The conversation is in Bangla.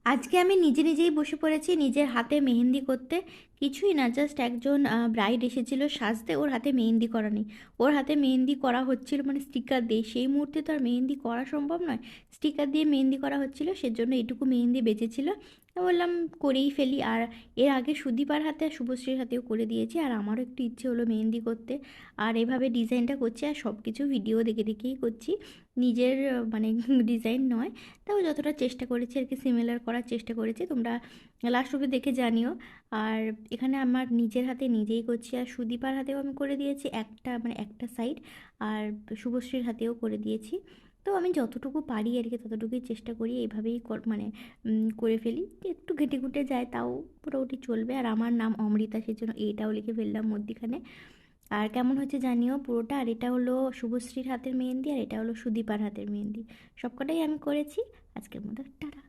আজকে আমি নিজেই বসে পড়েছি নিজের হাতে মেহেন্দি করতে। কিছুই না, জাস্ট একজন ব্রাইড এসেছিল সাজতে, ওর হাতে মেহেন্দি করা নেই। ওর হাতে মেহেন্দি করা হচ্ছিল মানে স্টিকার দিয়ে, সেই মুহূর্তে তো আর মেহেন্দি করা সম্ভব নয়। স্টিকার দিয়ে মেহেন্দি করা হচ্ছিল, সেজন্য এইটুকু মেহেন্দি বেঁচেছিল। তো বললাম করেই ফেলি। আর এর আগে সুদীপার হাতে আর শুভশ্রীর হাতেও করে দিয়েছি, আর আমারও একটু ইচ্ছে হলো মেহেন্দি করতে। আর এভাবে ডিজাইনটা করছি, আর সব কিছু ভিডিও দেখে দেখেই করছি। নিজের মানে ডিজাইন নয়, তাও যতটা চেষ্টা করেছি আর কি সিমিলার করার চেষ্টা করেছি। তোমরা লাস্ট অবধি দেখে জানিও। আর এখানে আমার নিজের হাতে নিজেই করছি, আর সুদীপার হাতেও আমি করে দিয়েছি একটা মানে একটা সাইড, আর শুভশ্রীর হাতেও করে দিয়েছি। তো আমি যতটুকু পারি আর কি ততটুকুই চেষ্টা করি, এইভাবেই মানে করে ফেলি। একটু ঘেটে ঘুটে যায় তাও মোটামুটি চলবে। আর আমার নাম অমৃতা, সেজন্য এইটাও লিখে ফেললাম মধ্যিখানে। আর কেমন হচ্ছে জানিও পুরোটা। আর এটা হলো শুভশ্রীর হাতের মেহেন্দি, আর এটা হলো সুদীপার হাতের মেহেন্দি। সবকটাই আমি করেছি। আজকের মতো টাটা।